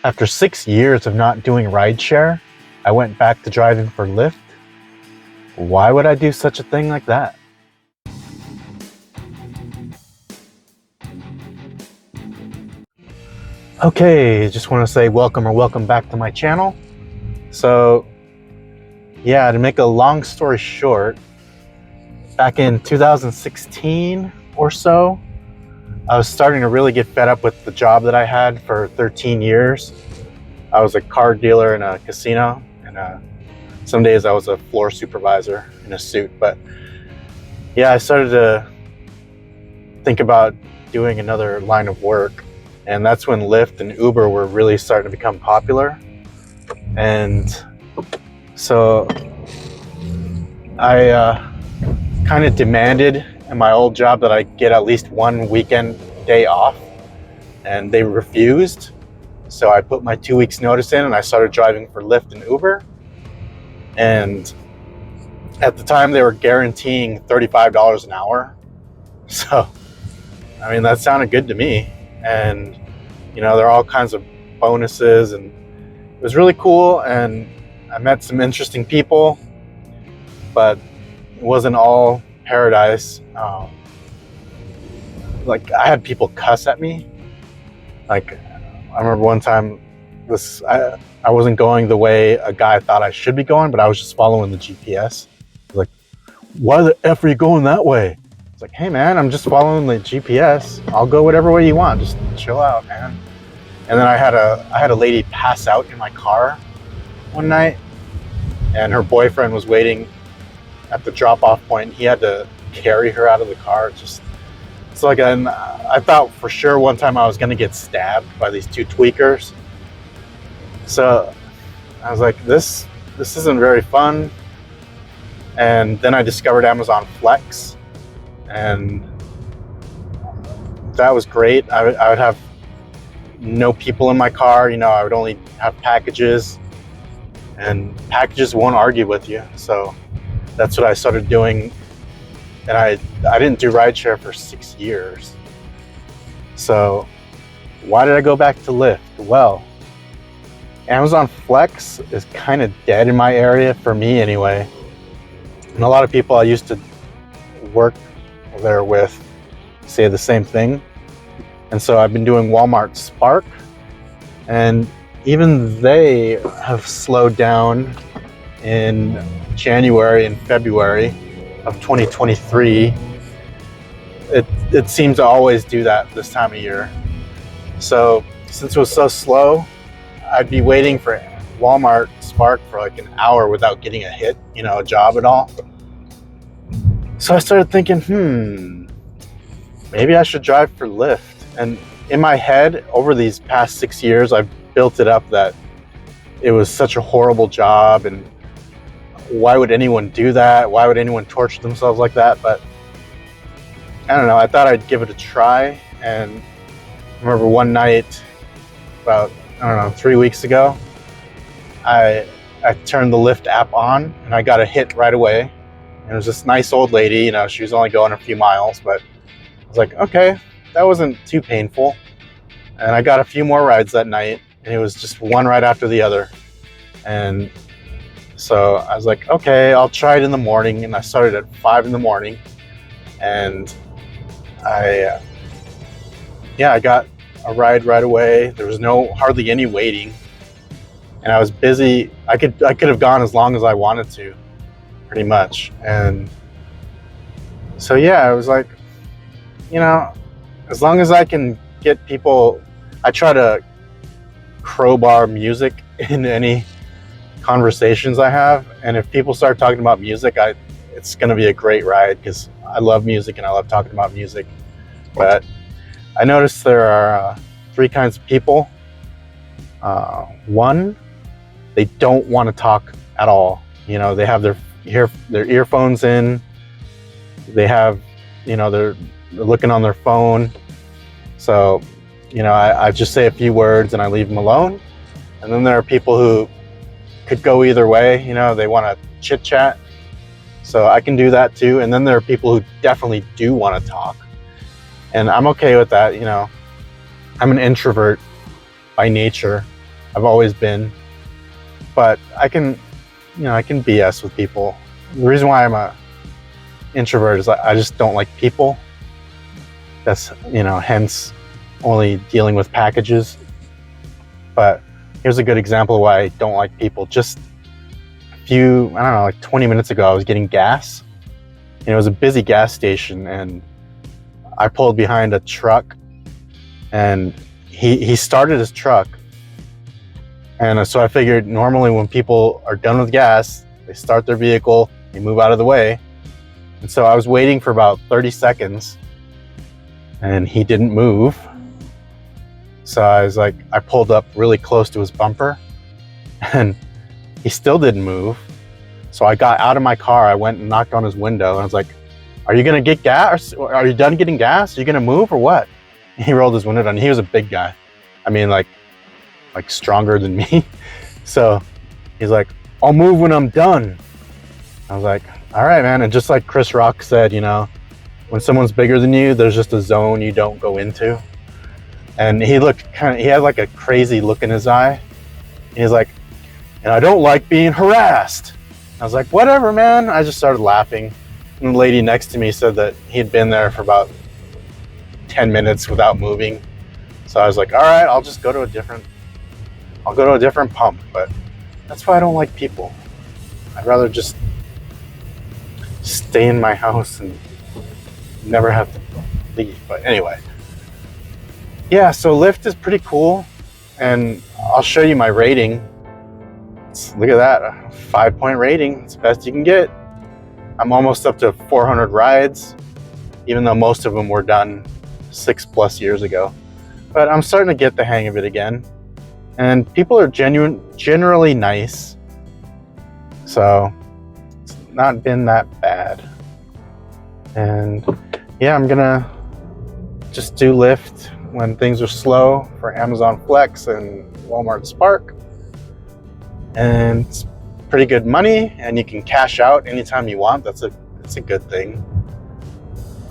After 6 years of not doing rideshare, I went back to driving for Lyft. Why would I do such a thing like that? Okay, just want to say welcome back to my channel. So yeah, to make a long story short, back in 2016 or so, I was starting to really get fed up with the job that I had for 13 years. I was a car dealer in a casino, and some days I was a floor supervisor in a suit. But yeah, I started to think about doing another line of work, and that's when Lyft and Uber were really starting to become popular. And so I kind of demanded in my old job that I get at least one weekend day off, and they refused. So I put my 2 weeks notice in and I started driving for Lyft and Uber. And at the time they were guaranteeing $35 an hour. So, I mean, that sounded good to me. And, you know, there are all kinds of bonuses, and it was really cool. And I met some interesting people, but it wasn't all paradise. Like, I had people cuss at me. Like, I remember one time I wasn't going the way a guy thought I should be going, but I was just following the GPS. Like, why the F are you going that way? It's like, hey man, I'm just following the GPS. I'll go whatever way you want. Just chill out, man. And then I had a lady pass out in my car one night, and her boyfriend was waiting at the drop-off point. He had to carry her out of the car. It's like, I thought for sure one time I was gonna get stabbed by these two tweakers. So I was like, this isn't very fun. And then I discovered Amazon Flex, and that was great. I would have no people in my car. You know, I would only have packages, and packages won't argue with you. So that's what I started doing. And I didn't do rideshare for 6 years. So why did I go back to Lyft? Well, Amazon Flex is kind of dead in my area, for me anyway. And a lot of people I used to work there with say the same thing. And so I've been doing Walmart Spark, and even they have slowed down in January and February of 2023. It seems to always do that this time of year. So since it was so slow, I'd be waiting for Walmart Spark for like an hour without getting a hit, you know, a job at all. So I started thinking, maybe I should drive for Lyft. And in my head, over these past 6 years, I've built it up that it was such a horrible job, and why would anyone do that? Why would anyone torture themselves like that? But I don't know, I thought I'd give it a try. And I remember one night about, 3 weeks ago, I turned the Lyft app on and I got a hit right away. And it was this nice old lady, you know, she was only going a few miles, but I was like, okay, that wasn't too painful. And I got a few more rides that night, and it was just one right after the other. And so I was like, okay, I'll try it in the morning. And I started at 5 in the morning, and I got a ride right away. There was hardly any waiting, and I was busy. I could have gone as long as I wanted to, pretty much. And so yeah, I was like, you know, as long as I can get people, I try to crowbar music in any conversations I have. And if people start talking about music, it's going to be a great ride, because I love music and I love talking about music. But I noticed there are 3 kinds of people. One, they don't want to talk at all. You know, they have their earphones in. They have, you know, they're looking on their phone. So, you know, I just say a few words and I leave them alone. And then there are people who could go either way. You know, they want to chit chat. So I can do that too. And then there are people who definitely do want to talk. And I'm okay with that. You know, I'm an introvert by nature. I've always been. But I can BS with people. The reason why I'm a introvert is I just don't like people. That's, hence only dealing with packages. But here's a good example of why I don't like people. Just like 20 minutes ago, I was getting gas. And it was a busy gas station, and I pulled behind a truck, and he started his truck. And so I figured normally when people are done with gas, they start their vehicle, they move out of the way. And so I was waiting for about 30 seconds and he didn't move. So I pulled up really close to his bumper and he still didn't move. So I got out of my car, I went and knocked on his window and I was like, "Are you gonna get gas? Are you done getting gas? Are you gonna move or what?" And he rolled his window down. He was a big guy. I mean, like stronger than me. So he's like, "I'll move when I'm done." I was like, "All right, man." And just like Chris Rock said, when someone's bigger than you, there's just a zone you don't go into. And he had like a crazy look in his eye. And he's like, "And I don't like being harassed." I was like, "Whatever, man." I just started laughing. And the lady next to me said that he had been there for about 10 minutes without moving. So I was like, "All right, I'll go to a different pump." But that's why I don't like people. I'd rather just stay in my house and never have to leave. But anyway, yeah, so Lyft is pretty cool, and I'll show you my rating. Look at that, a 5-point rating. It's the best you can get. I'm almost up to 400 rides, even though most of them were done 6+ years ago. But I'm starting to get the hang of it again. And people are generally nice. So it's not been that bad. And yeah, I'm gonna just do Lyft when things are slow for Amazon Flex and Walmart Spark. And it's pretty good money, and you can cash out anytime you want. That's a good thing.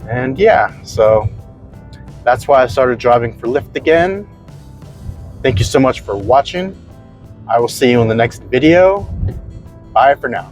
And yeah, so that's why I started driving for Lyft again. Thank you so much for watching. I will see you in the next video. Bye for now.